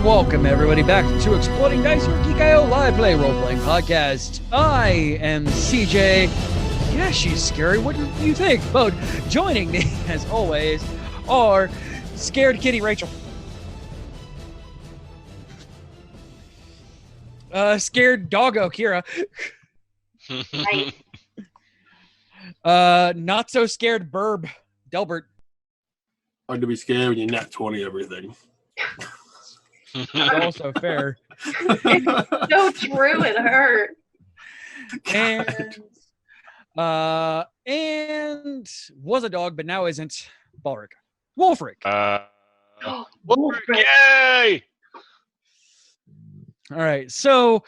welcome everybody back to Exploding Dice, your Geek.io live play role-playing podcast. I am CJ. Yeah, she's scary. What do you think? But joining me, as always, are Scared Kitty Rachel. Scared Doggo Kira. Not so scared Burb Delbert. Hard to be scared when you're not 20 everything. Also fair. It's so true, it hurt. And was a dog, but now isn't. Balric. Wolfric. Wolfric. Yay! All right. So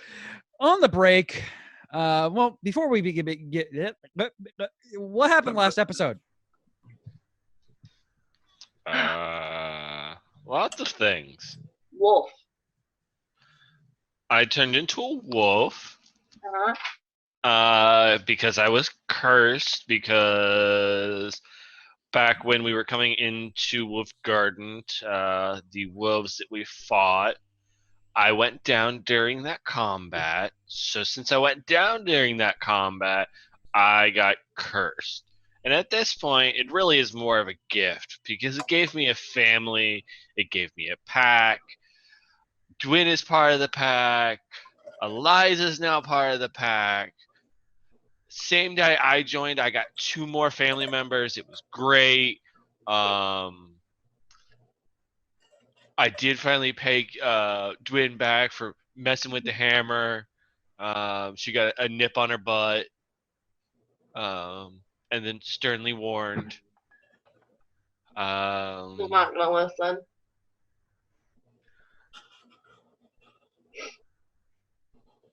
on the break, well, before we get what happened last episode? Lots of things. Wolf. I turned into a wolf. Uh-huh. Because I was cursed, because back when we were coming into Wolf Garden, the wolves that we fought, I went down during that combat. So since I went down during that combat, I got cursed. And at this point, it really is more of a gift, because it gave me a family, it gave me a pack. Dwin is part of the pack. Eliza's now part of the pack. Same day I joined, I got 2 more family members. It was great. I did finally pay Dwin back for messing with the hammer. She got a nip on her butt. And then sternly warned. I'm not gonna listen.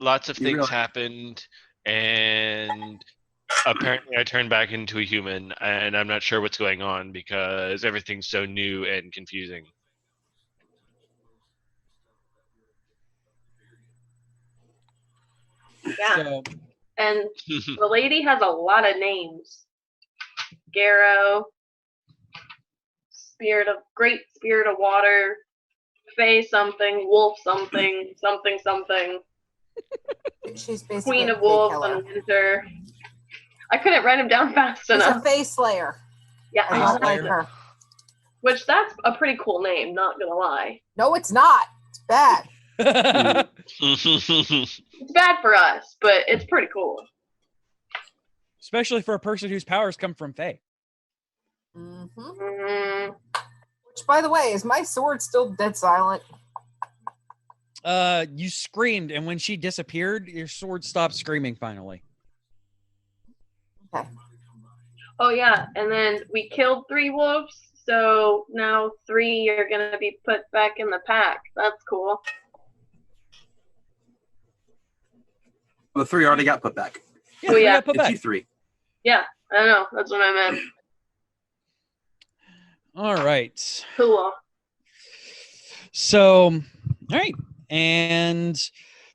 Lots of things happened, and apparently I turned back into a human, and I'm not sure what's going on because everything's so new and confusing. Yeah. So, And the lady has a lot of names. Garrow, Great Spirit of Water, Fae something, Wolf something, something something. She's basically Queen a of Fae Wolves killer. and Winter. I couldn't write him down fast She's enough. a Fae Slayer. Yeah, I don't like her. which that's a pretty cool name, not gonna lie. No, it's not. It's bad. It's bad for us, but it's pretty cool. especially for a person whose powers come from Fae. Mm-hmm. Which, by the way, is my sword still dead silent? You screamed, and when she disappeared, your sword stopped screaming finally. Okay. Oh yeah, and then we killed 3 wolves, so now 3 are gonna be put back in the pack. That's cool. The 3 already got put back. Yeah, Oh, we yeah. got put It's back. you 3. Yeah, I know. That's what I meant. All right. Cool. So, all right. And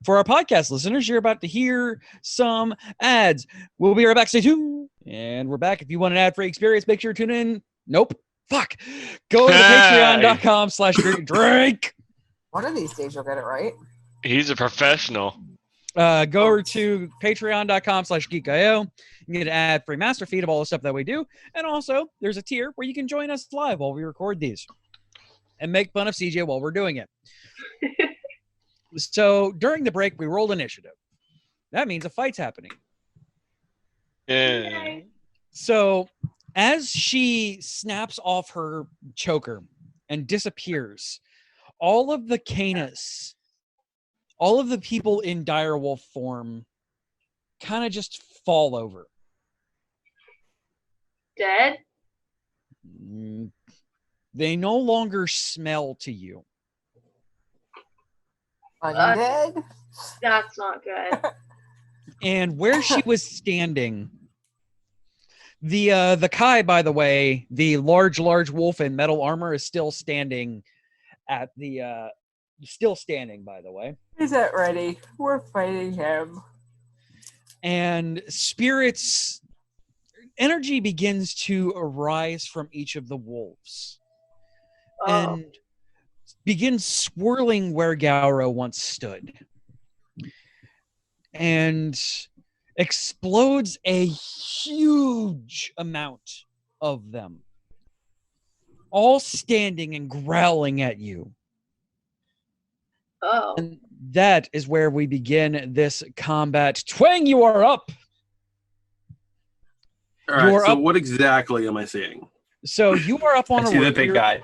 for our podcast listeners, you're about to hear some ads. We'll be right back. Stay tuned. And we're back. If you want an ad-free experience, make sure to tune in. Nope. Fuck. Go to patreon.com/drink. One of these days you'll get it right. He's a professional. Go over to patreon.com/geek.io. You can get an ad-free master feed of all the stuff that we do. And also, there's a tier where you can join us live while we record these and make fun of CJ while we're doing it. So during the break, we rolled initiative. That means a fight's happening. Yeah. So as she snaps off her choker and disappears, all of the Canis, all of the people in direwolf form kind of just fall over. Dead? They no longer smell to you. Undead? That's not good. And where she was standing, the Kai, by the way, the large wolf in metal armor is still standing at the still standing, by the way. Is that ready? We're fighting him. And spirits energy begins to arise from each of the wolves. Oh. And begins swirling where Gauro once stood and explodes a huge amount of them, all standing and growling at you. Oh. And that is where we begin this combat. Twang, you are up. All right. You're So up. what exactly am I seeing? So you are up on I a see the roof. big guy.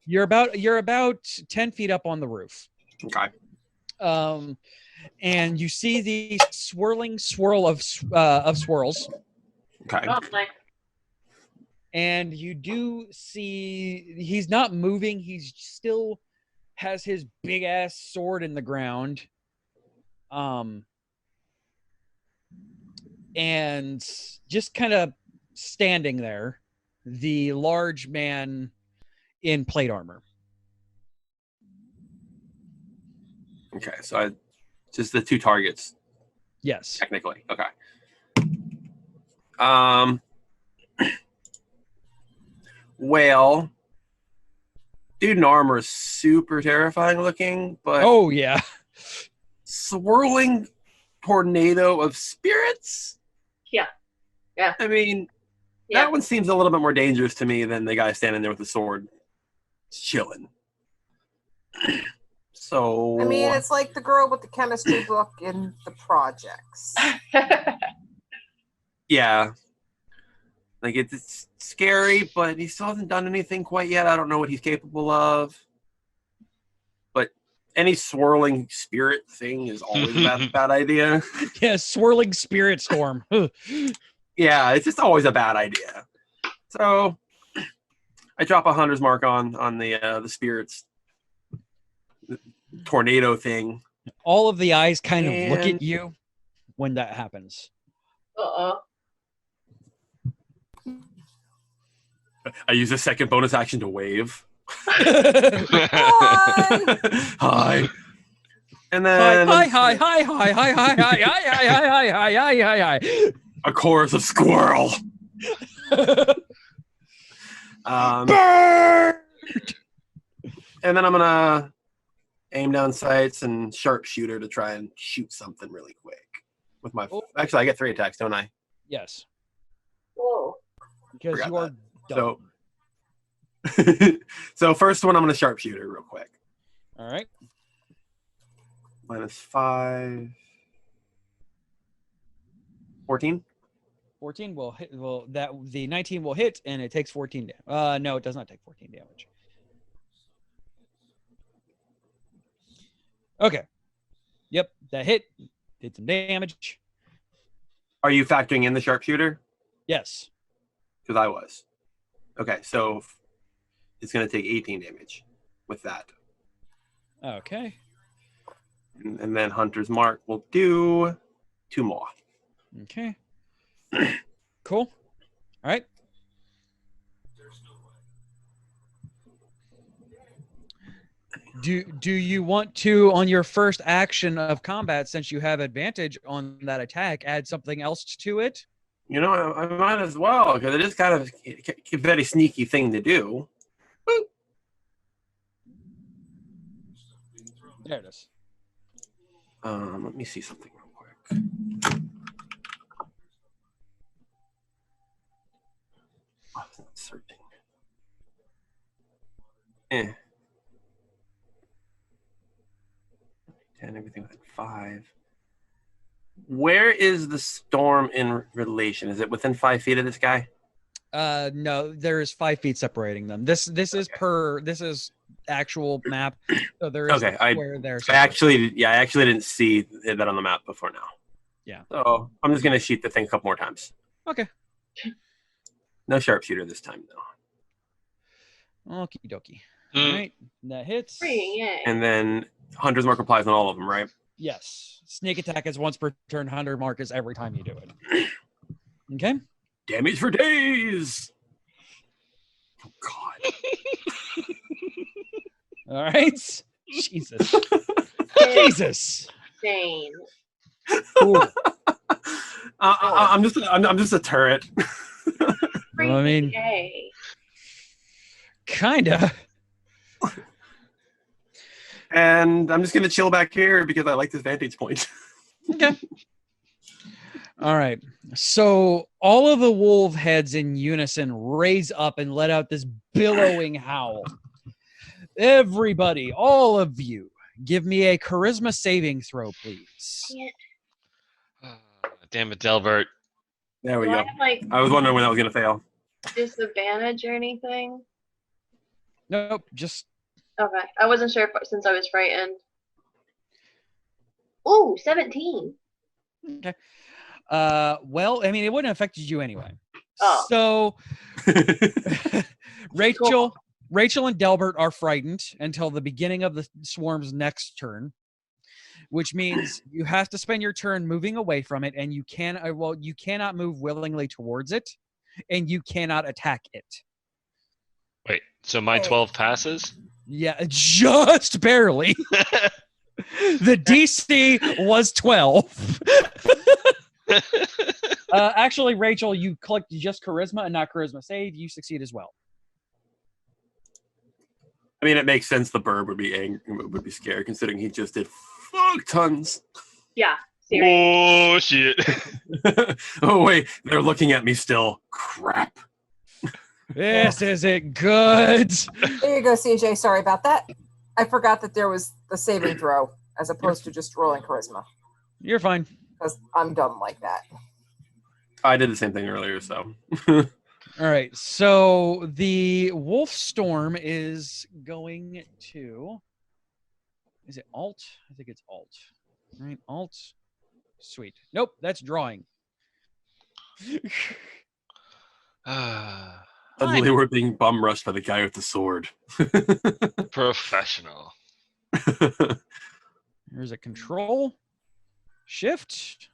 You're about 10 feet up on the roof. Okay. And you see the swirling swirl of swirls. Okay. Oh, nice. And you do see he's not moving. He's still has his big ass sword in the ground. And just kind of standing there, the large man in plate armor. Okay. So just the two targets, Yes. technically. Okay. Well, dude in armor is super terrifying looking, but Oh yeah. swirling tornado of spirits? Yeah. Yeah. I mean, Yeah. that one seems a little bit more dangerous to me than the guy standing there with the sword chilling. So I mean, it's like the girl with the chemistry book in the projects. yeah. Like it's scary, but he still hasn't done anything quite yet. I don't know what he's capable of. But any swirling spirit thing is always a bad idea. Yeah, swirling spirit storm. Yeah, it's just always a bad idea. So I drop a hunter's mark on the spirits tornado thing. All of the eyes kind of look And- at you when that happens. Uh-oh. I use a second bonus action to wave. Hi! Hi. And Hi, then hi, hi, hi, hi, hi, hi, hi, hi, hi, hi, hi, hi, hi, a chorus of squirrel. hi. And then I'm gonna aim down sights and sharpshooter to try and shoot something really quick with my. Oh. Actually, I get 3 attacks, don't I? Yes, Whoa. because Forgot you are that. dumb. So, so first one I'm gonna sharpshooter real quick. All right. -5. 14. 14 will hit. Well, the 19 will hit, and it takes 14 damage. No, it does not take 14 damage. Okay. Yep, that hit. Did some damage. Are you factoring in the sharpshooter? Yes. Because I was. Okay, so it's gonna take 18 damage with that. Okay. And then Hunter's Mark will do 2 more. Okay. Cool. All right. Do you want to, on your first action of combat, since you have advantage on that attack, add something else to it? You know, I might as well, because it is kind of a very sneaky thing to do. There it is. Let me see something real quick. Oh, it's not searching. Eh. 10, everything within 5. Where is the storm in relation? Is it within 5 feet of this guy? No, there is 5 feet separating them. This is Okay. this is actual map. So there is Okay, where they're I actually didn't see that on the map before now. Yeah. So I'm just gonna shoot the thing a couple more times. Okay. No sharpshooter this time though. Okie dokie. Mm. All right. That hits. Yay. And then Hunter's Mark applies on all of them, right? Yes. Sneak attack is once per turn. 100 mark is every time you do it. Okay. Damage for days. Oh God. All right. Jesus. Jesus. Insane. Cool. I'm just a turret. Well, I mean- Yay. Kinda. And I'm just gonna chill back here because I like this vantage point. Okay. All right. So all of the wolf heads in unison raise up and let out this billowing howl. Everybody, all of you, give me a charisma saving throw, please. Damn it, Delbert. There we Do go. I have like I was wondering when that was gonna fail. disadvantage or anything? Nope, just Okay, I wasn't sure since I was frightened. Ooh, 17. okay. Well, I mean, it wouldn't have affected you anyway. Oh. So Rachel and Delbert are frightened until the beginning of the swarm's next turn, which means you have to spend your turn moving away from it, and you cannot move willingly towards it, and you cannot attack it. Wait, so my 12 passes? Yeah, just barely. The DC was 12. Actually, Rachel, you clicked just charisma and not charisma save. You succeed as well. I mean, it makes sense. The bird would be angry, would be scared, considering he just did fuck tons. Yeah, seriously. Oh, shit. Oh wait, they're looking at me still. Crap. This isn't good. There you go, CJ. Sorry about that. I forgot that there was the saving throw as opposed to just rolling charisma You're fine. because I'm dumb like that. I did the same thing earlier, so. All right. So the wolf storm is going to. Is it alt? I think it's alt. Right? Alt. Sweet. Nope, that's drawing. Suddenly we're being bum rushed by the guy with the sword. Professional. There's a control. Shift.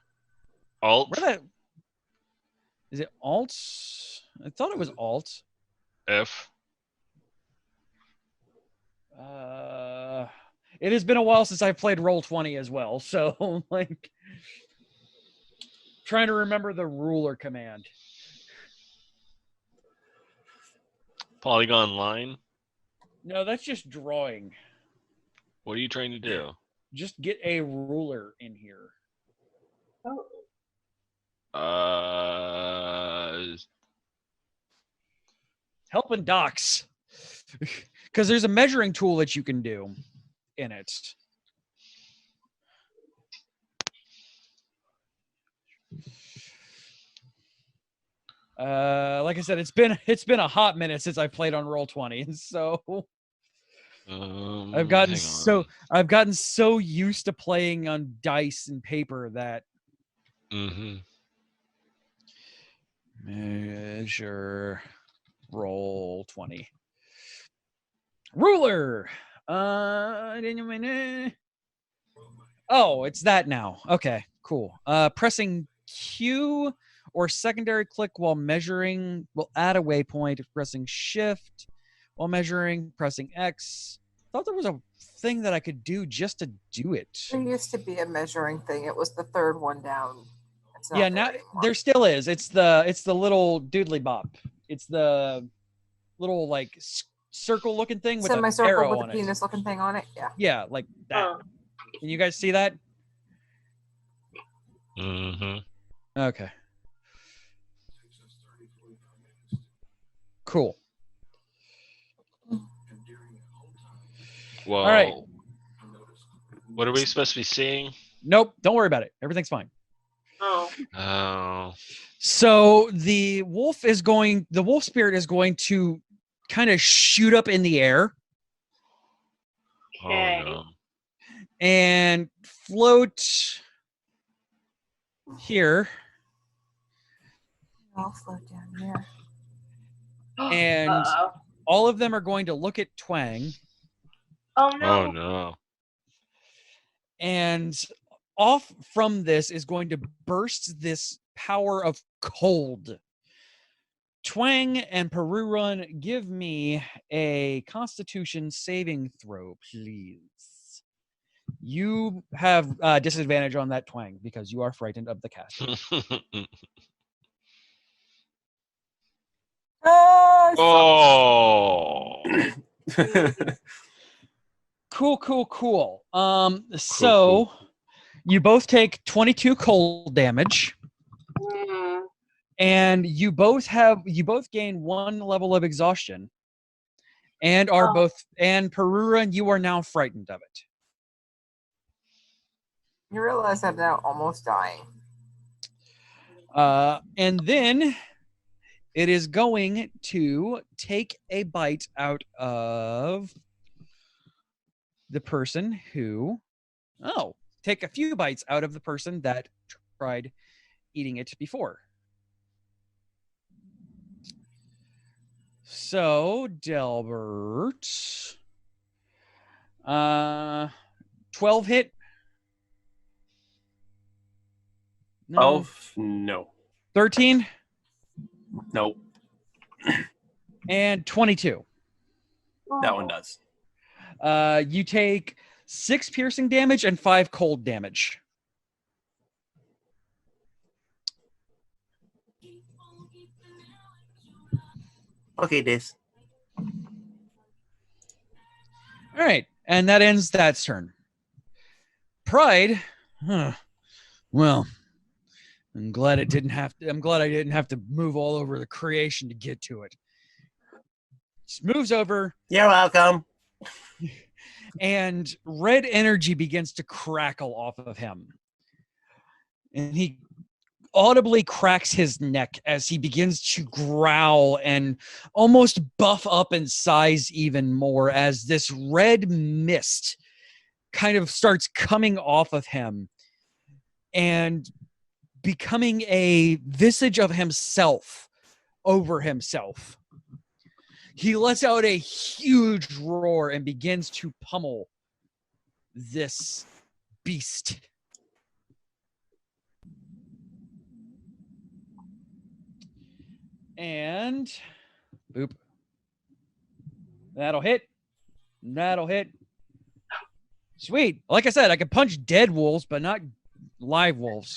Alt. Where that? Is it alt? I thought it was alt. F. It has been a while since I played Roll20 as well, so like trying to remember the ruler command. Polygon line. No, that's just drawing. What are you trying to do? Just get a ruler in here. Oh. Help in docs. Because there's a measuring tool that you can do in it. Like I said, it's been a hot minute since I played on Roll20, so I've gotten so used to playing on dice and paper that measure Roll20 ruler. Oh, it's that now. Okay, cool. Pressing Q or secondary click while measuring will add a waypoint. Pressing Shift while measuring, pressing X. Thought there was a thing that I could do just to do it. There used to be a measuring thing. It was the third one down. It's not Yeah, now anymore. there still is. It's the little doodly bop. It's the little like circle looking thing with an semicircle arrow with on a it. penis looking thing on it. Yeah. Yeah, like that. Oh. Can you guys see that? Mm-hmm. Okay. Cool. Well, All right. What are we supposed to be seeing? Nope, don't worry about it. Everything's fine. Oh. Oh. So the wolf spirit is going to kind of shoot up in the air Okay. Oh no. and float here. I'll float down here. And Uh-oh. all of them are going to look at Twang, Oh no. Oh no. and off from this is going to burst this power of cold. Twang and Perurun, give me a Constitution saving throw, please. You have disadvantage on that, Twang, because you are frightened of the caster. Oh. Cool. So you both take 22 cold damage, and you both gain 1 level of exhaustion, and are and Perura, you are now frightened of it. You realize I'm now almost dying. And then it is going to take a bite out of the person who, take a few bites out of the person that tried eating it before. So, Delbert, 12 hit. No. 12? No. 13 Nope. and 22. That one does. You take 6 piercing damage and 5 cold damage. Okay, this. All right, and that ends that's turn. Pride. Well, I'm glad I didn't have to move all over the creation to get to it. Just moves over. You're welcome. And red energy begins to crackle off of him. And he audibly cracks his neck as he begins to growl and almost buff up in size even more as this red mist kind of starts coming off of him and becoming a visage of himself over himself. He lets out a huge roar and begins to pummel this beast. And boop. That'll hit. Sweet. Like I said, I can punch dead wolves, but not live wolves.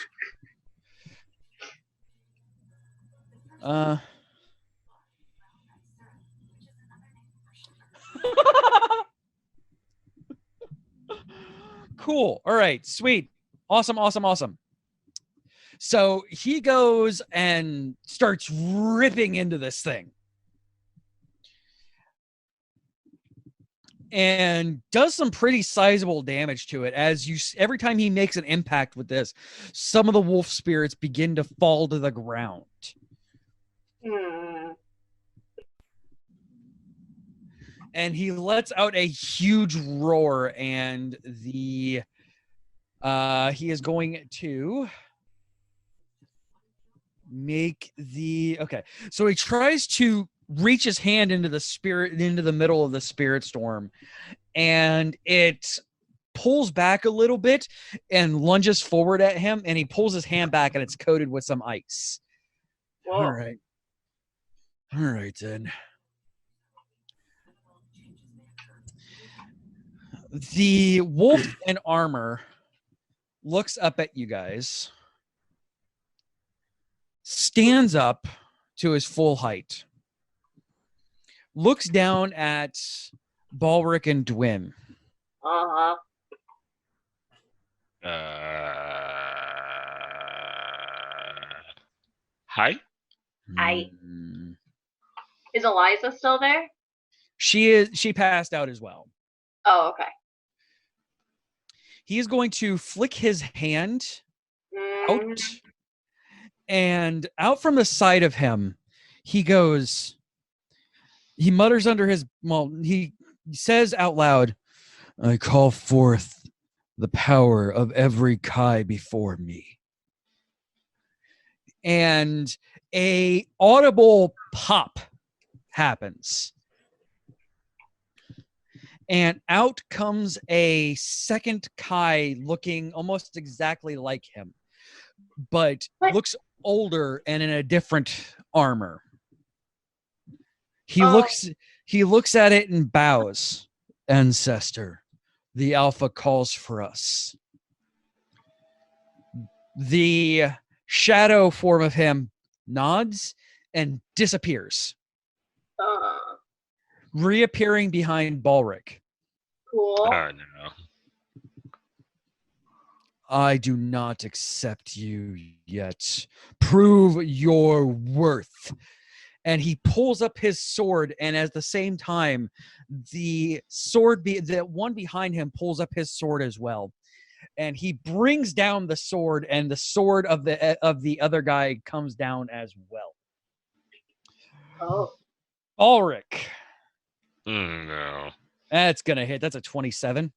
Cool. All right. Sweet. Awesome. So he goes and starts ripping into this thing. And does some pretty sizable damage to it every time he makes an impact with this, some of the wolf spirits begin to fall to the ground. And he lets out a huge roar, and he is going to make so he tries to reach his hand into the middle of the spirit storm, and it pulls back a little bit and lunges forward at him, and he pulls his hand back and it's coated with some ice. Whoa. All right then. The wolf in armor looks up at you guys, stands up to his full height, looks down at Balric and Dwin. Hi. Is Eliza still there? She passed out as well. Oh, okay. He is going to flick his hand out, and out from the side of him, he mutters under his, he says out loud, "I call forth the power of every Kai before me." And a audible pop happens. And out comes a second Kai looking almost exactly like him, but looks older and in a different armor. He looks at it and bows. "Ancestor, the Alpha calls for us." The shadow form of him nods and disappears, reappearing behind Balric. Cool. Oh no. I do not accept you yet. Prove your worth. And he pulls up his sword, and at the same time, the one behind him pulls up his sword as well. And he brings down the sword, and the sword of the other guy comes down as well. Oh. Ulrich. No. That's gonna hit. That's a 27.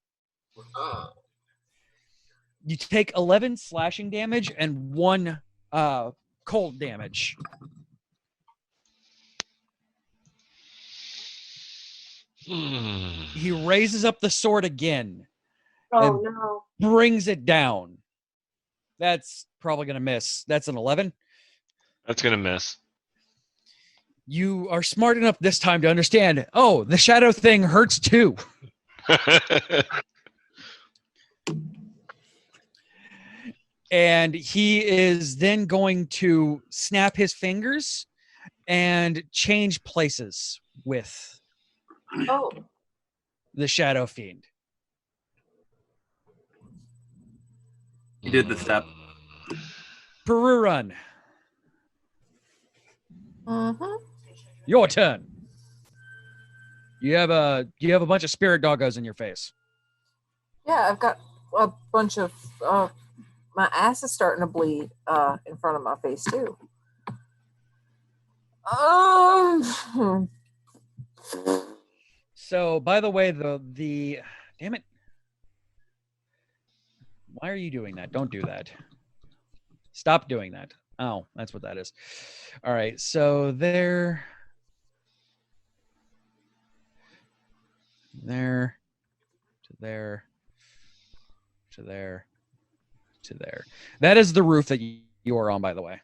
You take 11 slashing damage and 1 cold damage. He raises up the sword again. Oh, And no. brings it down. That's probably gonna miss. That's an 11. That's gonna miss. You are smart enough this time to understand, oh, the shadow thing hurts too. And he is then going to snap his fingers and change places with Oh. the shadow fiend. He did the step. Peru run. Mm-hmm. Your turn. You have a bunch of spirit doggos in your face. Yeah, I've got a bunch of my ass is starting to bleed in front of my face too. So, by the way, the damn it. Why are you doing that? Don't do that. Stop doing that. Oh, that's what that is. All right. So there to there to there. That is the roof that you are on, by the way.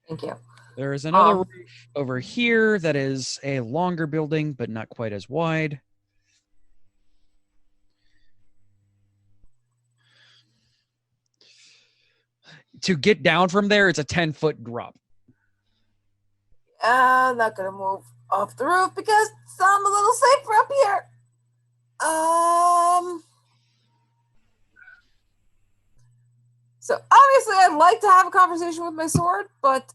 Thank you. There is another roof over here that is a longer building, but not quite as wide. To get down from there, it's a 10-foot drop. I'm not gonna move off the roof because I'm a little safer up here. So obviously I'd like to have a conversation with my sword, but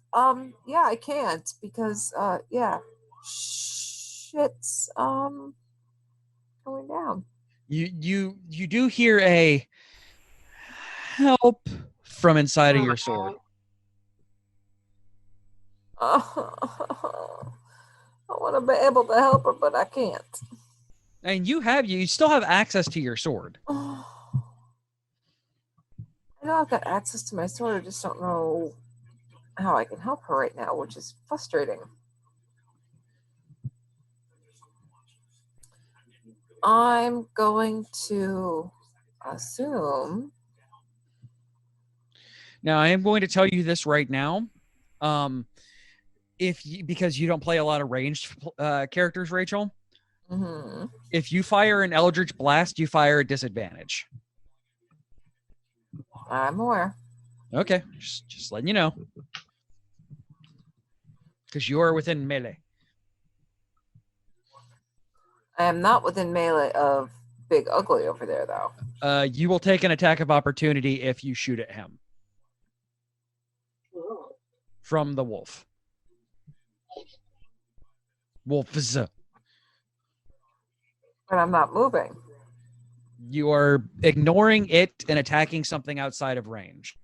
yeah, I can't because yeah, shit's going down. You do hear a help from inside of your sword. I want to be able to help her, but I can't. And you still have access to your sword. I know I've got access to my sword. I just don't know how I can help her right now, which is frustrating. I'm going to assume. Now, I am going to tell you this right now. Because you don't play a lot of ranged characters, Rachel. Mm-hmm. If you fire an Eldritch Blast, you fire a disadvantage. I'm aware. Okay, just letting you know. Because you are within melee. I am not within melee of Big Ugly over there, though. You will take an attack of opportunity if you shoot at him. From the wolf. Wolves. But I'm not moving. You are ignoring it and attacking something outside of range.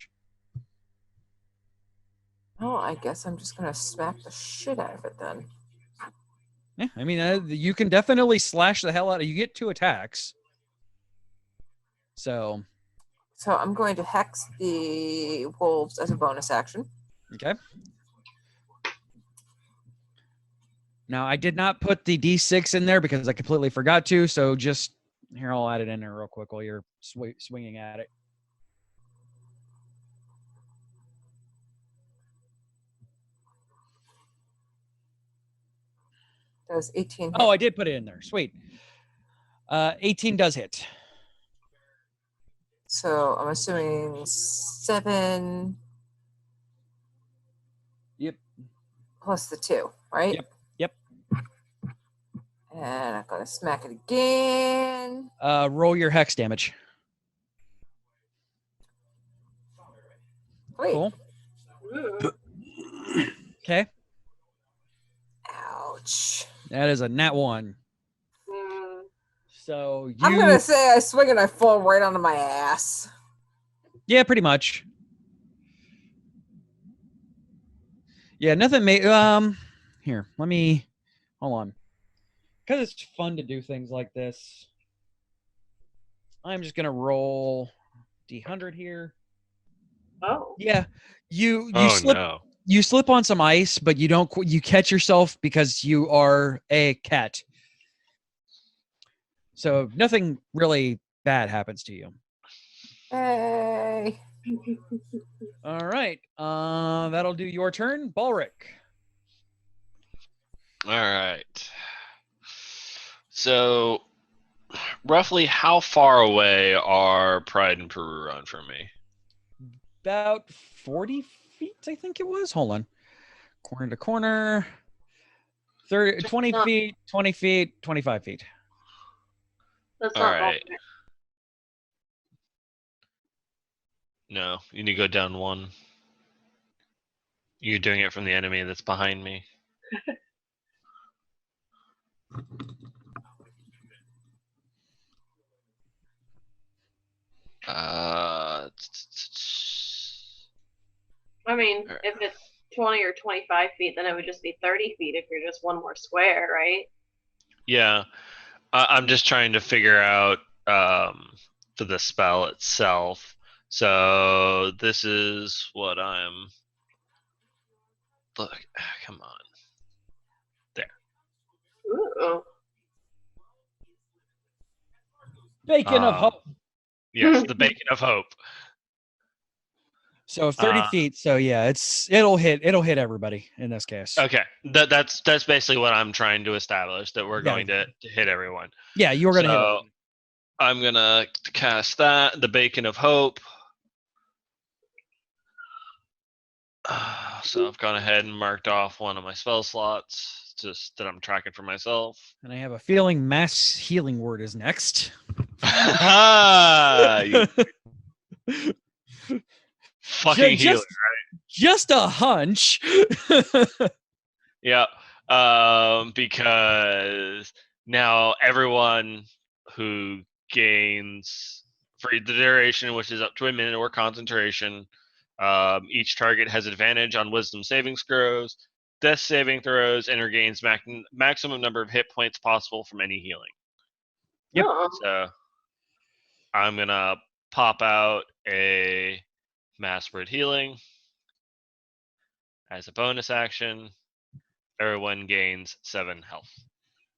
Oh, I guess I'm just going to smack the shit out of it then. Yeah, I mean, you can definitely slash the hell out of. You get 2 attacks. So I'm going to hex the wolves as a bonus action. Okay. Now, I did not put the D6 in there because I completely forgot to. So just here, I'll add it in there real quick while you're swinging at it. That was 18. Oh, I did put it in there. Sweet. 18 does hit. So I'm assuming 7. Yep. Plus the 2, right? Yep. And And I'm gonna smack it again. Roll your hex damage. Wait. Cool. Ooh. Okay. Ouch. That is a nat 1. Mm. So you. I'm gonna say I swing and I fall right onto my ass. Yeah, pretty much. Yeah, nothing here, let me hold on. Because it's fun to do things like this. I'm just gonna roll D100 here. Oh. Yeah. You Oh slip no. you slip on some ice, but you catch yourself because you are a cat. So nothing really bad happens to you. Hey. All right. That'll do your turn, Balric. All right. So, roughly how far away are Pride and Peru Run from me? About 40 feet, I think it was. Hold on. Corner to corner. 30, 20 feet, 20 feet, 25 feet. That's All not right. Baltic. No, you need to go down one. You're doing it from the enemy that's behind me. I mean, Alright. if it's 20 or 25 feet, then it would just be 30 feet if you're just one more square, right? Yeah, I'm just trying to figure out for the spell itself. So this is what I'm. Look, come on. Ooh. Bacon of hope. Yes, the Bacon of Hope. So 30 feet. So yeah, it'll hit everybody in this case. Okay, that's basically what I'm trying to establish, that we're Yeah. going to hit everyone. Yeah, you're gonna hit So everybody. I'm gonna cast that, the Bacon of Hope. So I've gone ahead and marked off one of my spell slots, just that I'm tracking for myself. And I have a feeling mass healing word is next. You fucking healer. Just a hunch. Yeah. Because now everyone who gains for the duration, which is up to a minute, or concentration, each target has advantage on Wisdom saving throws, Death saving throws, and regains maximum number of hit points possible from any healing. Yep. Oh. So I'm gonna pop out a Mass Word Healing as a bonus action. Everyone gains 7 health.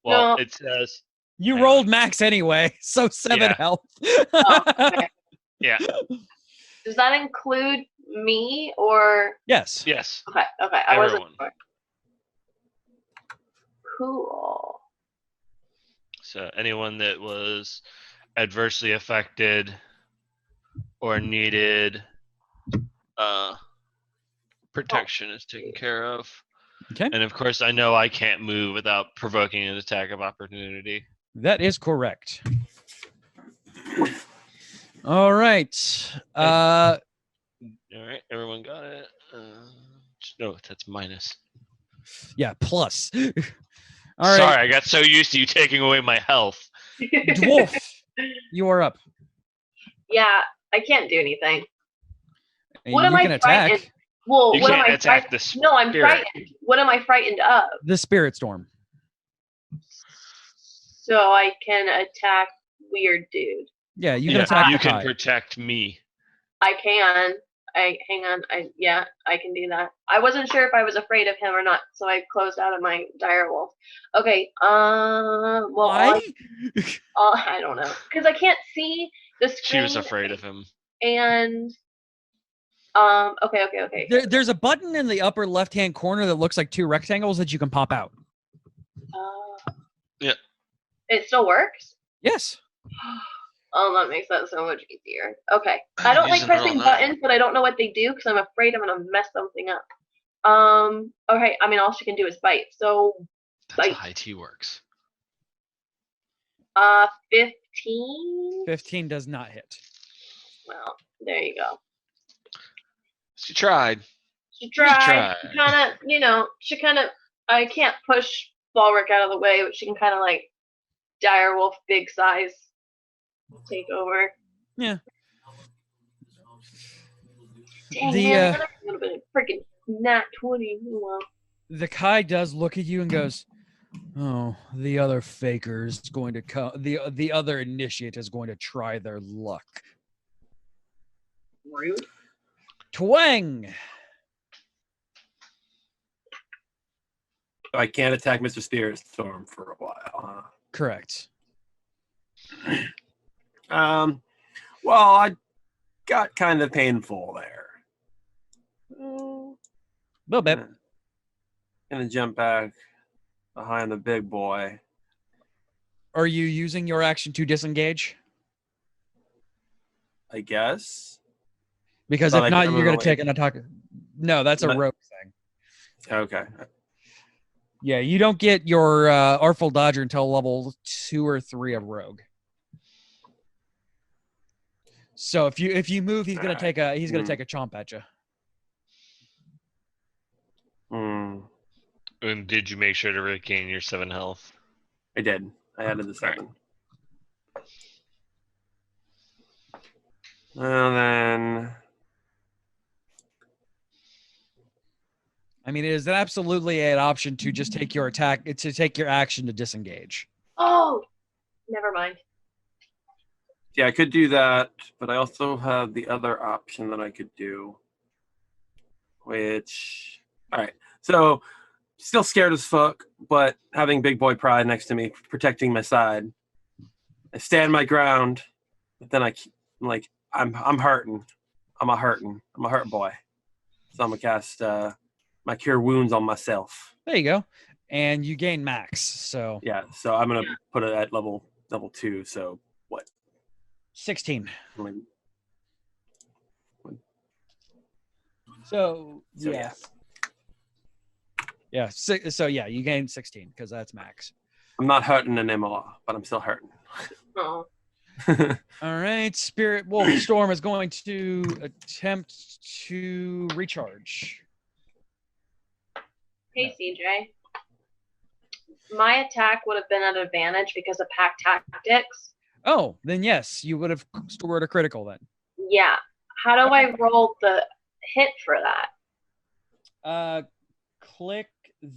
Well, No. it says You hang rolled on. max anyway, so 7 Yeah. health. Oh, okay. Yeah. Does that include me or? Yes. Yes. Okay. Okay. I wasn't Everyone. sure. Cool. So anyone that was adversely affected or needed protection is taken care of. Okay. And of course, I know I can't move without provoking an attack of opportunity. That is correct. All right. All right, everyone got it. No, that's minus. Yeah, plus. All Sorry, right. I got so used to you taking away my health. Dwarf, you are up. Yeah, I can't do anything. And What am you I can attack frightened? Well, You what am can't I attack frightened? the No, I'm spirit. frightened. What am I frightened of? the spirit storm. So I can attack weird dude. Yeah, you can Yeah, attack you the can tide. protect me. I can. Hang on. I can do that. I wasn't sure if I was afraid of him or not, so I closed out of my dire wolf. Okay. Well, Why? I don't know, because I can't see the screen. She was afraid of him. And okay. There's a button in the upper left-hand corner that looks like 2 rectangles that you can pop out. Yeah. It still works. Yes. Oh, that makes that so much easier. Okay. I don't like Using it all pressing night. buttons, but I don't know what they do because I'm afraid I'm gonna mess something up. Okay. I mean, all she can do is bite. So That's bite. how IT works. 15. 15 does not hit. Well, there you go. She tried. She tried. tried. She kind of, I can't push Bulwark out of the way, but she can kind of like direwolf big size take over. Yeah. Dang, The, man, that would have been a freaking nat 20. Well, The Kai does look at you and goes, "Oh, the other faker is going to come. The other initiate is going to try their luck." rude. Twang. I can't attack Mr. Spirit Storm for a while, Correct. huh? Well, I got kind of painful there. A little bit. Gonna jump back behind the big boy. Are you using your action to disengage? I guess. Because Thought if I not, could you're going to only- take an attack. No, that's a But- rogue thing. Okay. Yeah, you don't get your Artful Dodger until level 2 or 3 of rogue. So if you move, he's going to take a take a chomp at you. Hmm. And did you make sure to regain your 7 health? I did. I added the 7. And then I mean, it is absolutely an option to just take your action to disengage. Oh, never mind. yeah, I could do that, but I also have the other option that I could do, which all right. So still scared as fuck, but having Big Boy Pride next to me, protecting my side. I stand my ground, but then I'm like, I'm hurting. I'm a hurt boy. So I'm gonna cast my Cure Wounds on myself. There you go. And you gain max. So Yeah, so I'm gonna put it at level 2. So what? 16. I mean, So So, yeah. Yeah. So yeah, you gain 16 because that's max. I'm not hurting anymore, but I'm still hurting. Oh, All right. Spirit Wolf Storm is going to attempt to recharge. hey CJ. My attack would have been at advantage because of pack tactics. Oh, then yes, you would have scored a critical then. Yeah. How do I roll the hit for that? Click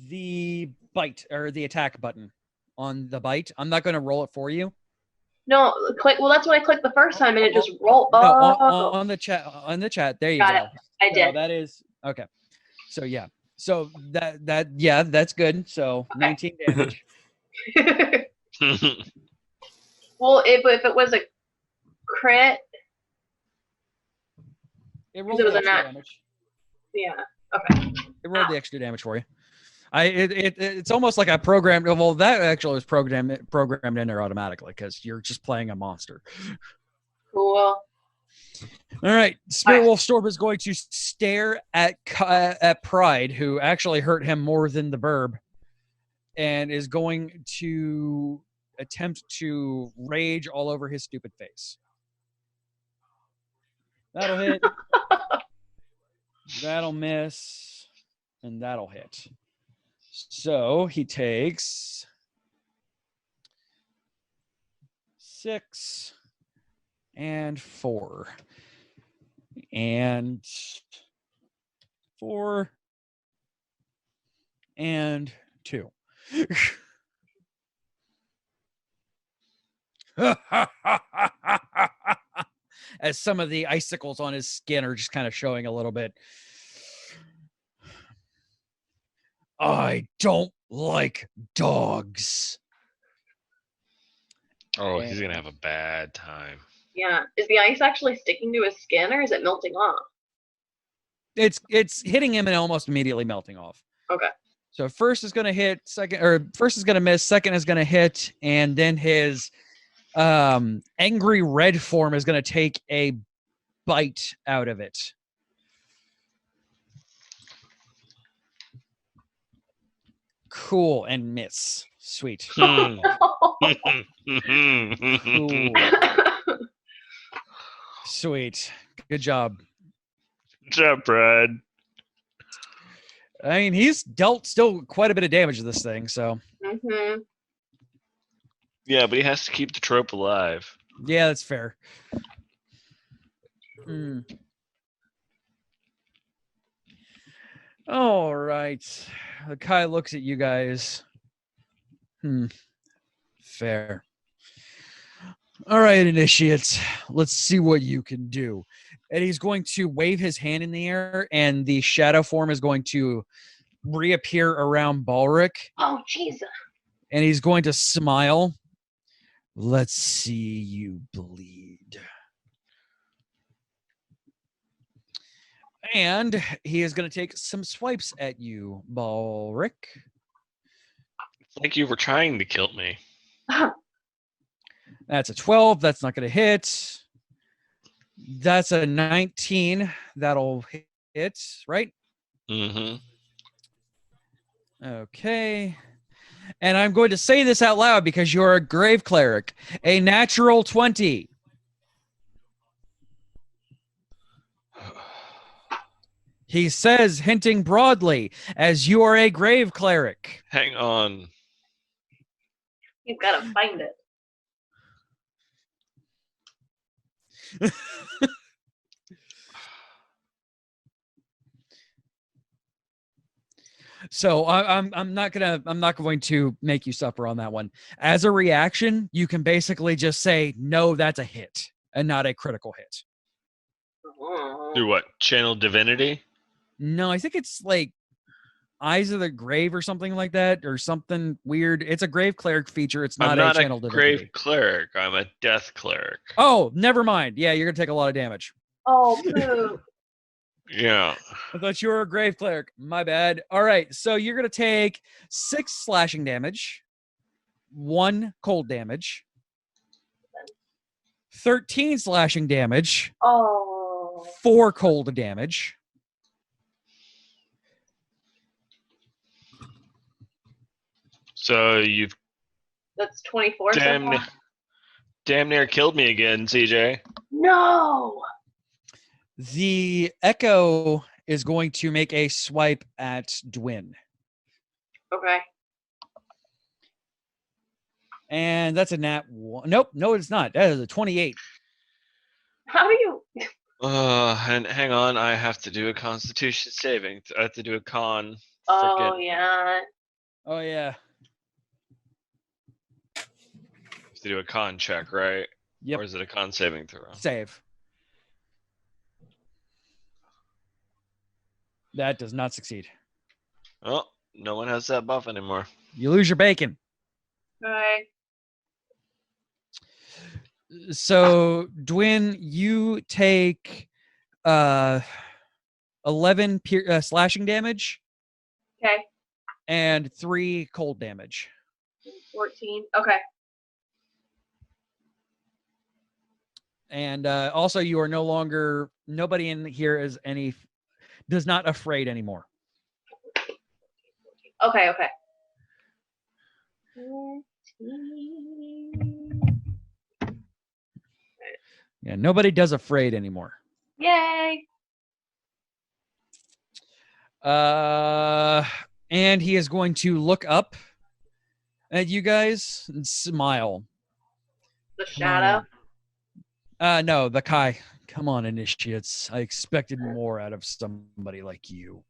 the bite or the attack button on the bite. I'm not going to roll it for you. No, click. Well, that's what I clicked the first time, and it just rolled. No, Oh, on the chat. On the chat. There you Got go. it. I So did. that is okay. So yeah. So that's good. So Okay. 19 damage. Well, if it was a crit, It rolled it was the a extra nat. damage. Yeah. Okay. It rolled the extra damage for you. It's almost like I programmed. Well, that actually was programmed in there automatically because you're just playing a monster. Cool. All right, Spirit Alright. Wolf Storm is going to stare at Pride, who actually hurt him more than the Burb, and is going to attempt to rage all over his stupid face. That'll hit. That'll miss, and that'll hit. So he takes 6 and 4 and 4 and 2. As some of the icicles on his skin are just kind of showing a little bit. I don't like dogs. Oh, he's gonna have a bad time. Yeah. Is the ice actually sticking to his skin, or is it melting off? It's hitting him and almost immediately melting off. Okay. So first is going to hit, first is going to miss, second is going to hit, and then his angry red form is going to take a bite out of it. Cool, and miss. Sweet. Hmm. Cool. Sweet. Good job. Good job, Brad. I mean, he's dealt still quite a bit of damage to this thing, so hmm Yeah, but he has to keep the trope alive. yeah, that's fair. Hmm. All right. Kai looks at you guys. Fair. All right, initiates. Let's see what you can do. And he's going to wave his hand in the air, and the shadow form is going to reappear around Balric, Oh, Jesus. and he's going to smile. Let's see you bleed. And he is going to take some swipes at you, Balric. It's like you were trying to kill me. That's a 12. That's not going to hit. That's a 19. That'll hit, right? Mm-hmm. Okay. And I'm going to say this out loud because you're a grave cleric. A natural 20. He says, hinting broadly, as you are a grave cleric. Hang on. You've got to find it. So I'm not going to make you suffer on that one. As a reaction, you can basically just say, no, that's a hit and not a critical hit. Through what? Channel divinity? No, I think it's like Eyes of the Grave or something like that, or something weird. It's a grave cleric feature. It's not, I'm not a channel a divinity. grave cleric. I'm a death cleric. Oh, never mind. Yeah, you're gonna take a lot of damage. Oh, boo. Yeah. I thought you were a grave cleric. My bad. All right, so you're gonna take 6 slashing damage, 1 cold damage, 13 slashing damage, Oh. 4 cold damage. So you've That's 24 so far? damn near killed me again, CJ. No. The Echo is going to make a swipe at Dwin. Okay. And that's a nat 1. Nope, no, it's not. That is a 28. How do you? And hang on, I have to do a Constitution saving. I have to do a con. Oh, yeah. Oh, yeah. To do a con check, right? Yep. Or is it a con saving throw? Save. That does not succeed. Oh, no one has that buff anymore. You lose your bacon. Okay. So, Dwin, you take 11 slashing damage Okay. and 3 cold damage. 14. Okay. And also, you are no longer, nobody in here does not afraid anymore. Okay. Okay. Yeah, nobody does afraid anymore. Yay. And he is going to look up at you guys and smile. The shadow. No, the Kai. Come on, initiates. I expected more out of somebody like you.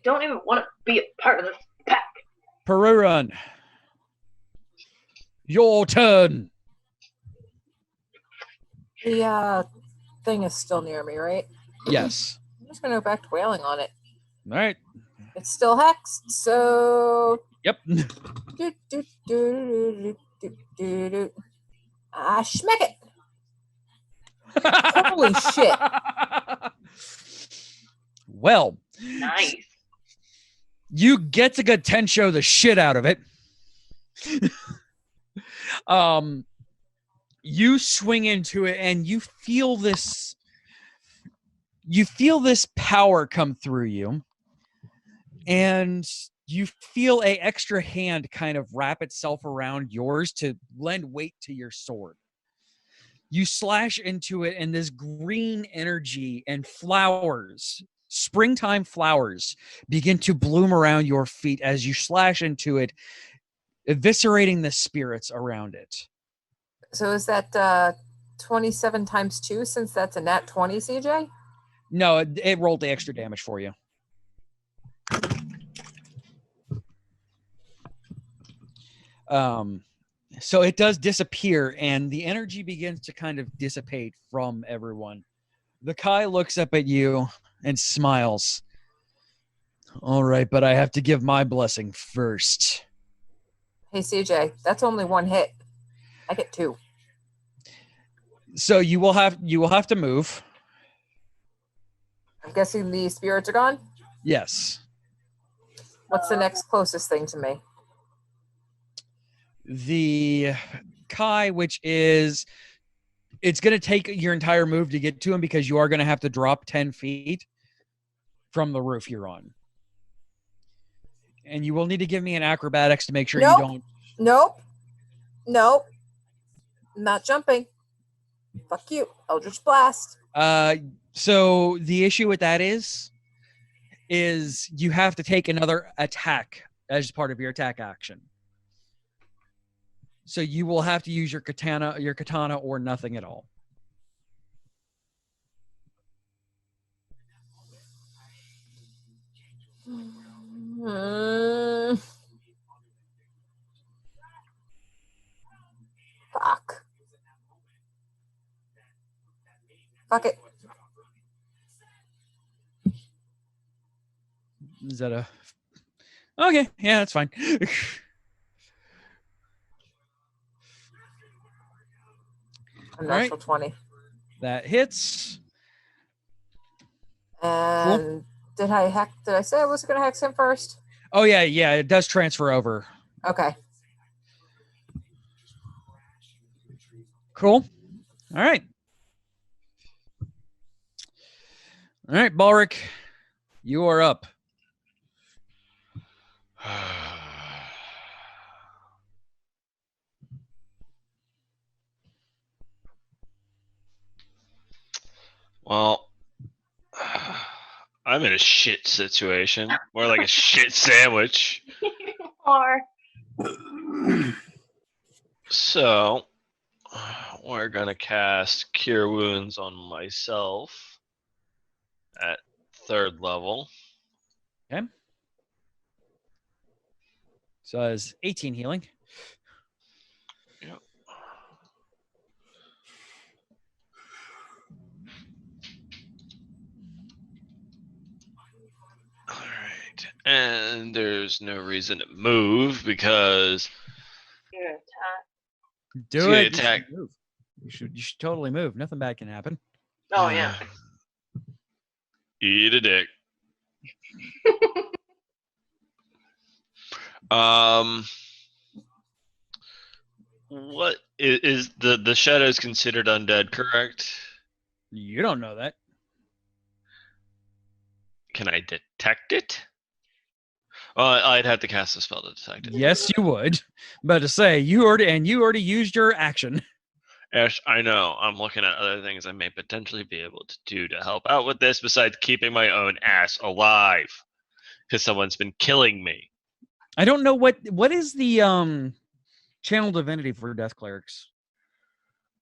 Don't even want to be a part of this pack. Perurun. Your turn. The thing is still near me, right? Yes. I'm just gonna go back to wailing on it. All right. It's still hexed, so Yep. Schmeck it. Holy shit. Well, Nice. you get to Gotensho the shit out of it. You swing into it and you feel this power come through you, and You feel a extra hand kind of wrap itself around yours to lend weight to your sword. You slash into it, and this green energy and flowers, springtime flowers, begin to bloom around your feet as you slash into it, eviscerating the spirits around it. So is that 27 times 2 since that's a nat 20, CJ? No, it rolled the extra damage for you. So it does disappear, and the energy begins to kind of dissipate from everyone. The Kai looks up at you and smiles. All right, but I have to give my blessing first. Hey, CJ, that's only one hit. I get 2. So you will have to move. I'm guessing the spirits are gone? Yes. What's the next closest thing to me? The Kai, which is, it's going to take your entire move to get to him because you are going to have to drop 10 feet from the roof you're on. And you will need to give me an acrobatics to make sure you don't. Nope. Not jumping. Fuck you. Eldritch Blast. So the issue with that is you have to take another attack as part of your attack action. So you will have to use your katana or nothing at all. Fuck. Fuck it. Is that a... Okay, yeah, that's fine. A natural 20. That hits. And did I say I was going to hex him first? Oh, yeah, it does transfer over. Okay. Cool. All right. All right, Balric, you are up. Well, I'm in a shit situation. More like a shit sandwich. Or So, we're going to cast Cure Wounds on myself at 3rd level. Okay. So it's 18 healing. Yep. All right. And there's no reason to move because you're attack. Do See the it. attack. You should totally move. Nothing bad can happen. Oh yeah. Eat a dick. What is the shadows considered undead, correct? You don't know that. Can I detect it? Well, I'd have to cast a spell to detect it. Yes, you would. But to say you already used your action. Ash, I know. I'm looking at other things I may potentially be able to do to help out with this besides keeping my own ass alive. Because someone's been killing me. I don't know what is the channel divinity for death clerics.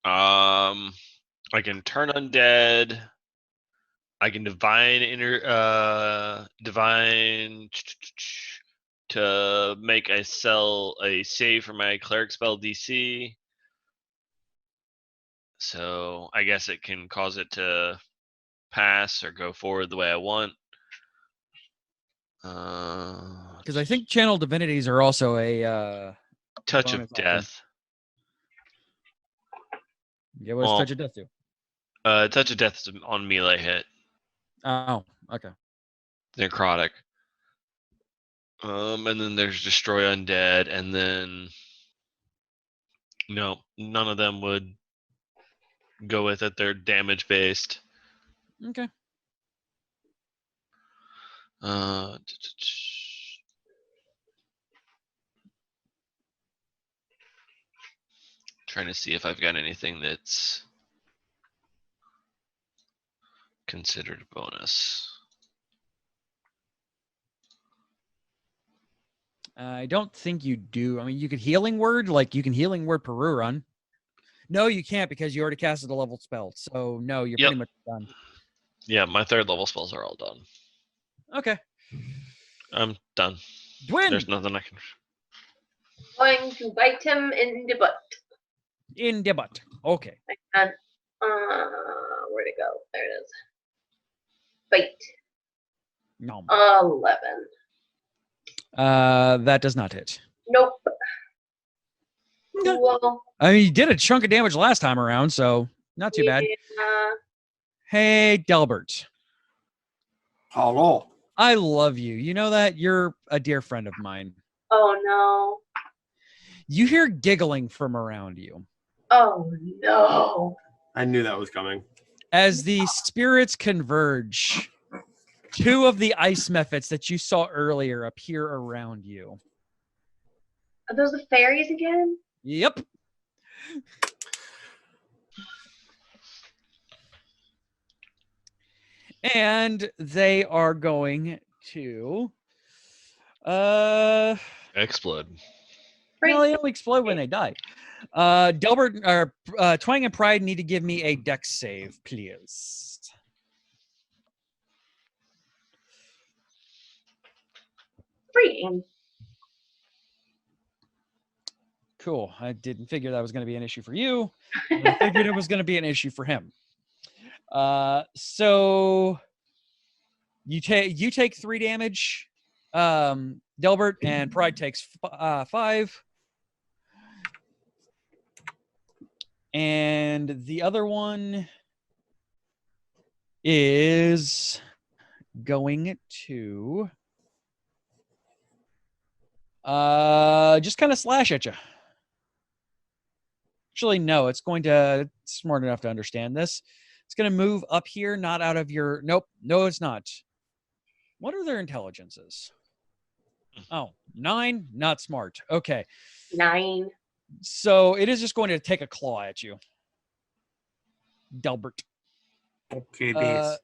I can turn undead. I can divine to make a save for my cleric spell DC. So I guess it can cause it to pass or go forward the way I want. Because I think channel divinities are also a touch bonus of death. Yeah, what does touch of death do? Touch of death is on melee hit. Oh, okay. Necrotic. And then there's destroy undead, and then no, none of them would go with it. They're damage based. Okay. trying to see if I've got anything that's considered a bonus. I don't think you do. I mean, you could healing word, like you can healing word Peru run. No, you can't because you already casted a level spell. So no, you're Yep. pretty much done. Yeah, my 3rd level spells are all done. Okay. I'm done. Dwin There's nothing I can. Going to bite him in the butt. in the butt. Okay. And where'd it go? There it is. Bite. No. 11. That does not hit. Nope. Okay. Cool. I mean, you did a chunk of damage last time around, so not too bad. Yeah. Hey, Delbert. Hello. I love you. You know that? You're a dear friend of mine. Oh no. You hear giggling from around you. Oh no. I knew that was coming. As the spirits converge, 2 of the ice methods that you saw earlier appear around you. Are those the fairies again? Yep. And they are going to Explode. well, they only explode when they die. Delbert or Twang and Pride need to give me a dex save, please. Freaking. Cool. I didn't figure that was going to be an issue for you. I figured it was going to be an issue for him. So you take 3 damage. Delbert, and Pride takes 5. And the other one is going to just kind of slash at you. Actually, no, it's going to, it's smart enough to understand this. It's going to move up here, not out of your, nope, no, it's not. What are their intelligences? Oh, 9, not smart. Okay. 9. So it is just going to take a claw at you. Delbert. Okay, this.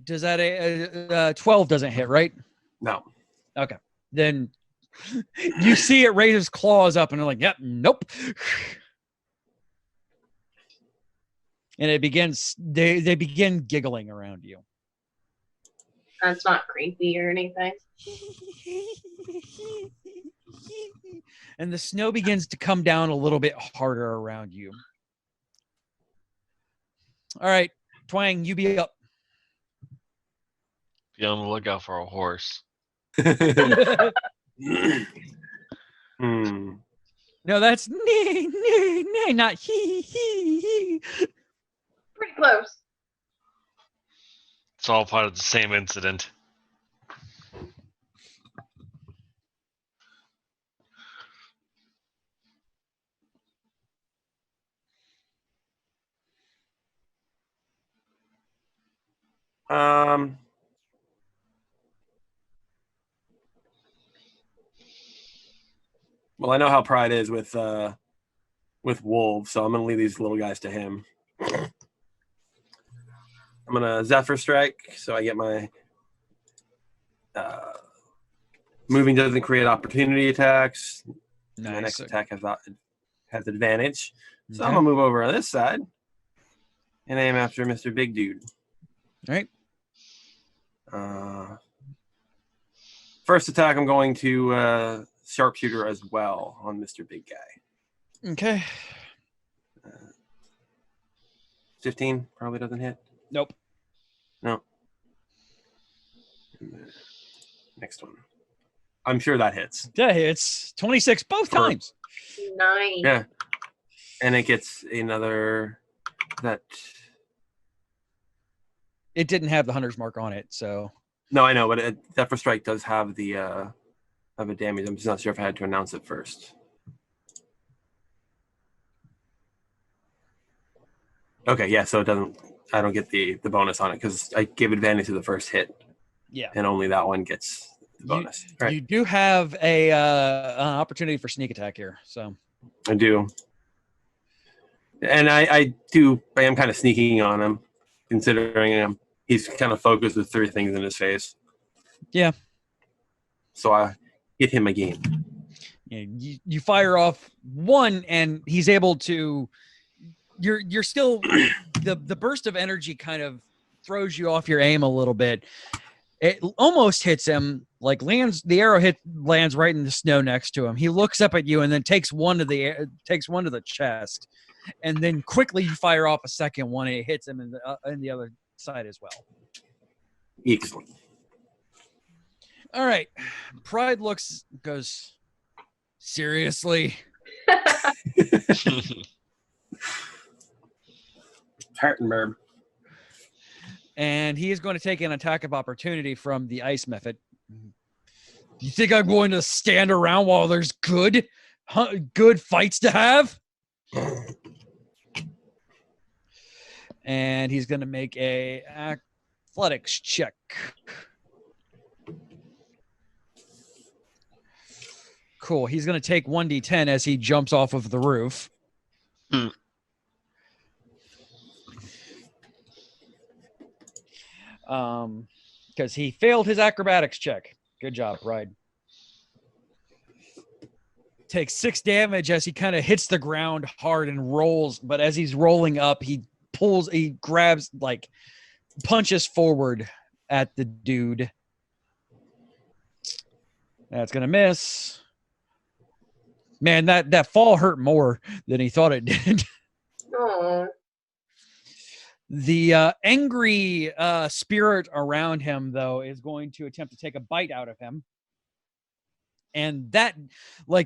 Does that 12 doesn't hit, right? No. Okay. Then you see it raise its claws up and they're like, yep, nope. And it begins, they begin giggling around you. That's not creepy or anything. And the snow begins to come down a little bit harder around you. All right, Twang, you be up. Be on the lookout for a horse. Hmm. No, that's nay, nay, nay, not he. Pretty close. It's all part of the same incident. Well, I know how Pride is with wolves, so I'm gonna leave these little guys to him. I'm gonna Zephyr Strike, so I get my moving doesn't create opportunity attacks. My next attack has advantage, so I'm gonna move over on this side and aim after Mr. Big Dude. All right. First attack, I'm going to sharpshooter as well on Mr. Big Guy. Okay. 15 probably doesn't hit. Nope. No. Next one. I'm sure that hits. That hits 26 both times. 9. Yeah. And it gets another that. It didn't have the hunter's mark on it, so. No, I know, but Zephyr Strike does have the have a damage. I'm just not sure if I had to announce it first. Okay, yeah, so it doesn't. I don't get the bonus on it because I gave advantage to the first hit. Yeah. And only that one gets the bonus. You do have an opportunity for sneak attack here, so. I do. And I am kind of sneaking on him, considering he's kind of focused with 3 things in his face. Yeah. So I hit him again. Yeah, you fire off one, and he's able to. You're still the burst of energy kind of throws you off your aim a little bit. It almost hits him, like the arrow lands right in the snow next to him. He looks up at you and then takes one to the chest, and then quickly you fire off a second one, and it hits him in the other side as well. Excellent. All right, Pride goes, seriously? Hartenberg. And he is going to take an attack of opportunity from the ice method. You think I'm going to stand around while there's good fights to have? And he's going to make a athletics check. Cool. He's going to take 1d10 as he jumps off of the roof. Because he failed his acrobatics check. Good job, Pride. Takes 6 damage as he kind of hits the ground hard and rolls, but as he's rolling up, he grabs, punches forward at the dude. That's gonna miss. Man, that fall hurt more than he thought it did. Oh. The angry spirit around him, though, is going to attempt to take a bite out of him. And that,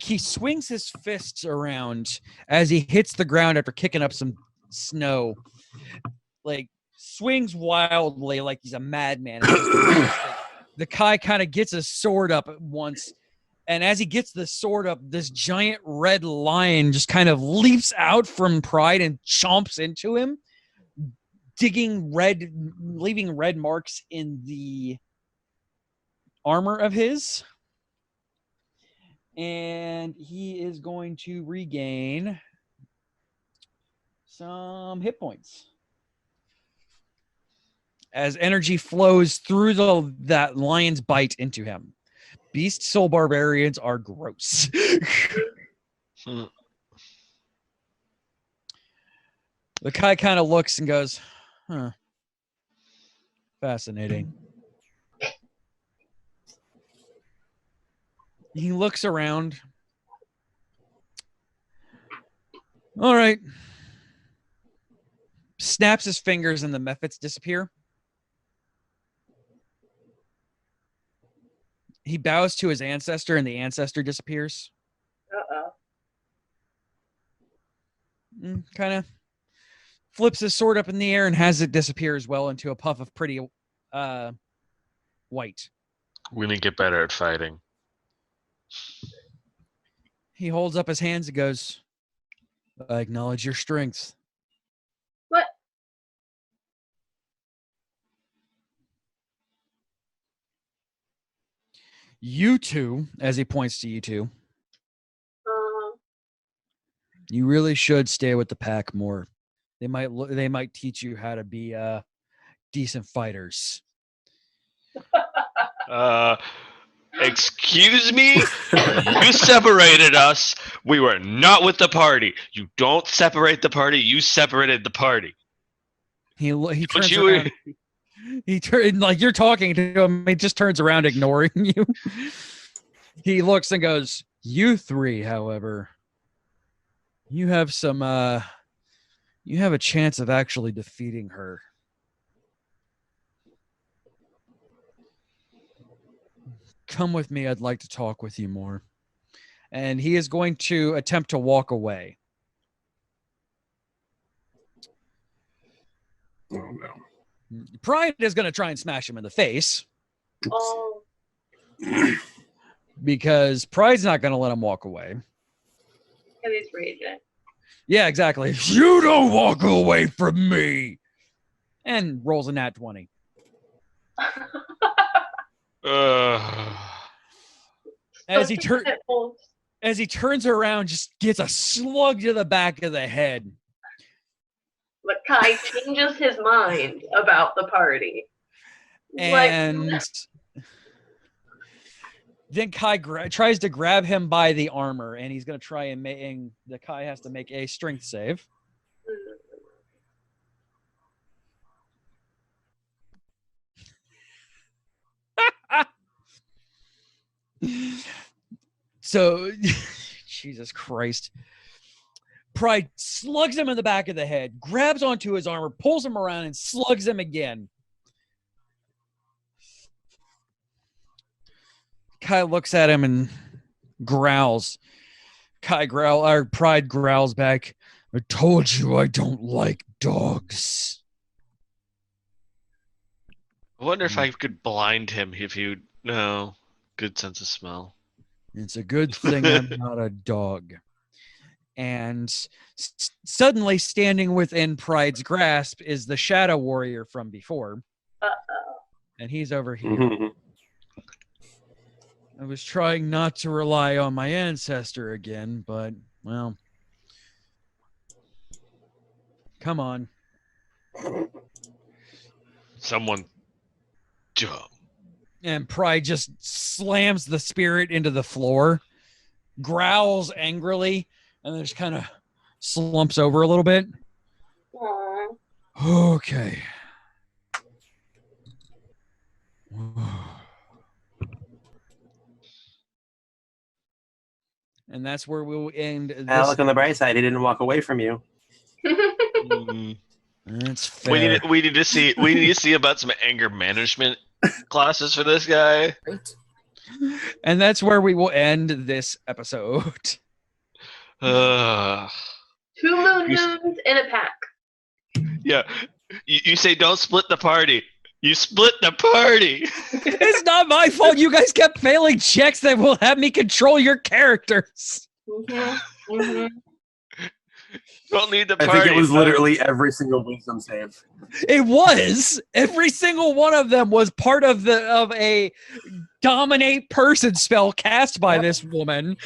he swings his fists around as he hits the ground after kicking up some snow. Swings wildly like he's a madman. The Kai kind of gets his sword up at once. And as he gets the sword up, this giant red lion just kind of leaps out from Pride and chomps into him, leaving red marks in the armor of his. And he is going to regain some hit points as energy flows through that lion's bite into him. Beast soul barbarians are gross. The Kai kind of looks and goes, huh. Fascinating. He looks around. All right. Snaps his fingers and the mephits disappear. He bows to his ancestor and the ancestor disappears. Uh-oh. Kind of flips his sword up in the air and has it disappear as well into a puff of pretty white. We need to get better at fighting. He holds up his hands and goes, I acknowledge your strength. What? You two, as he points to you two, you really should stay with the pack more. They might teach you how to be decent fighters. Excuse me? You separated us. We were not with the party. You don't separate the party. You separated the party. He turns around. You're talking to him. He just turns around, ignoring you. He looks and goes, "You three, however, you have a chance of actually defeating her. Come with me. I'd like to talk with you more." And he is going to attempt to walk away. Oh, no. Pride is going to try and smash him in the face. Oh. Because Pride's not going to let him walk away. Because he's raging. Yeah, exactly. You don't walk away from me. And rolls a nat 20. As he turns around, just gets a slug to the back of the head. But Kai changes his mind about the party. And then Kai tries to grab him by the armor, and he's going to try and the Kai has to make a strength save. So, Jesus Christ. Pride slugs him in the back of the head, grabs onto his armor, pulls him around, and slugs him again. Kai looks at him and growls. Pride growls back. I told you I don't like dogs. I wonder if I could blind him if you no good sense of smell. It's a good thing I'm not a dog. And suddenly standing within Pride's grasp is the Shadow Warrior from before. And he's over here. I was trying not to rely on my ancestor again, but, well. Come on. Someone dumb. And Pride just slams the spirit into the floor, growls angrily, and then just kind of slumps over a little bit. Aww. Okay. And that's where we'll end this. Look on the bright side. He didn't walk away from you. That's fair. We need to see about some anger management classes for this guy. And that's where we will end this episode. 2 moon moons in a pack. Yeah. You say don't split the party. You split the party. It's not my fault. You guys kept failing checks that will have me control your characters. Don't need the party. I think it was literally every single wisdom save. It was. Every single one of them was part of a dominate person spell cast by this woman.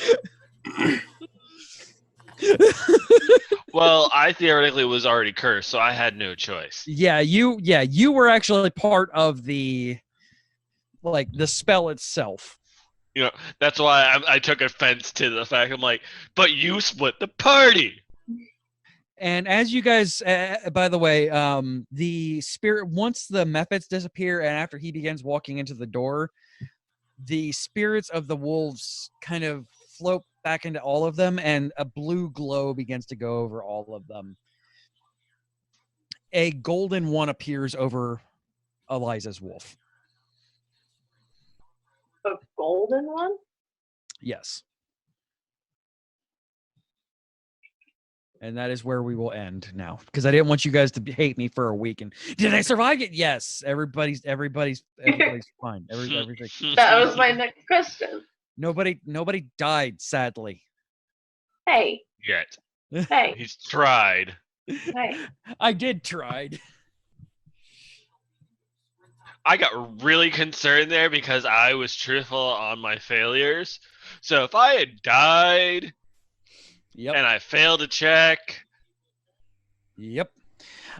Well, I theoretically was already cursed, so I had no choice. Yeah, you were actually part of the spell itself. You know, that's why I took offense to the fact. I'm like, but you split the party. And as you guys, by the way, the spirit, once the methods disappear and after he begins walking into the door, the spirits of the wolves kind of float back into all of them, and a blue glow begins to go over all of them. A golden one appears over Eliza's wolf. A golden one? Yes. And that is where we will end now, because I didn't want you guys to hate me for a week. And did I survive it? Yes. Everybody's fine. Everything. That was my next question. Nobody died, sadly. Hey. Yet. Hey. He's tried. Hey. I did try. I got really concerned there because I was truthful on my failures. So if I had died and I failed a check. Yep.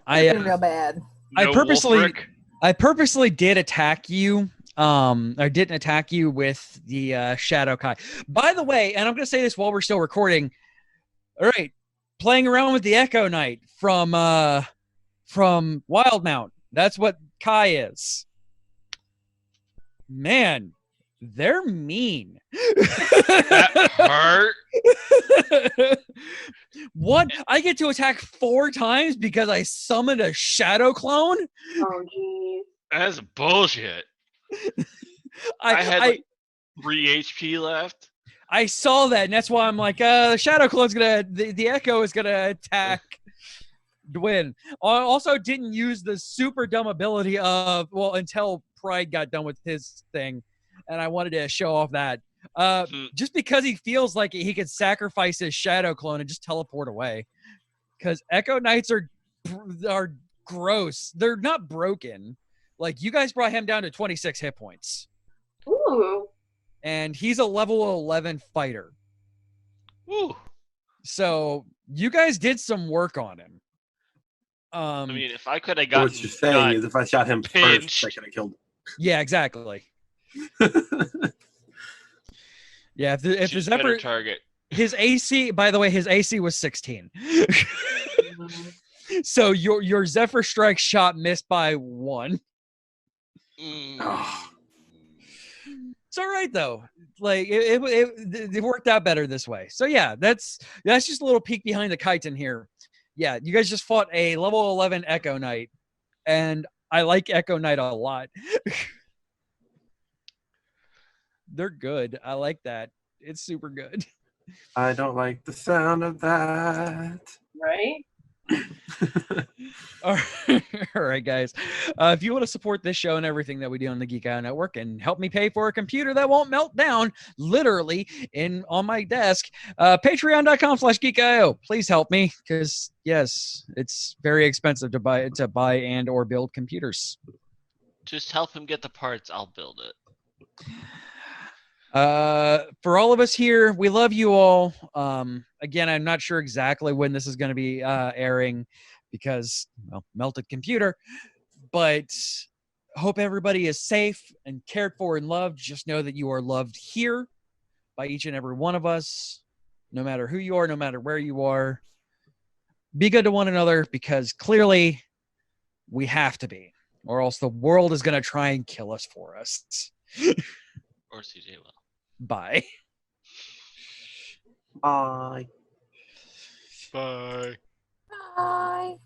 Real bad. I purposely did attack you. I didn't attack you with the Shadow Kai. By the way, and I'm going to say this while we're still recording. All right, playing around with the Echo Knight from Wildmount. That's what Kai is. Man, they're mean. That hurt. What? I get to attack 4 times because I summoned a Shadow Clone? Oh, geez. That's bullshit. I had 3 HP left. I saw that, and that's why I'm like, the Shadow Clone's the Echo is gonna attack Dwin. I also didn't use the super dumb ability until Pride got done with his thing, and I wanted to show off that. Just because he feels like he could sacrifice his Shadow Clone and just teleport away. Because Echo Knights are gross. They're not broken. Like, you guys brought him down to 26 hit points. Ooh. And he's a level 11 fighter. Ooh. So you guys did some work on him. I mean, if I could have So gotten what you're saying is if I shot him pinched. first, I could have killed yeah, exactly. him. Yeah, if the choose a better Zephyr, target. his AC, by the way, his AC was 16. Mhm. So your Zephyr strike shot missed by 1. Oh. It's all right though. Like it worked out better this way. So yeah, that's just a little peek behind the chitin here. Yeah, you guys just fought a level 11 Echo Knight, and I like Echo Knight a lot. They're good. I like that. It's super good. I don't like the sound of that. Right? All right, all right, guys. If you want to support this show and everything that we do on the Geek Out Network and help me pay for a computer that won't melt down literally on my desk, patreon.com/geekio. Please help me because yes, it's very expensive to buy and or build computers. Just help him get the parts. I'll build it. For all of us here, we love you all. Again, I'm not sure exactly when this is going to be airing because, well, melted computer, but hope everybody is safe and cared for and loved. Just know that you are loved here by each and every one of us, no matter who you are, no matter where you are. Be good to one another because clearly we have to be, or else the world is going to try and kill us for us. Or CJ will. Bye. Bye. Bye. Bye.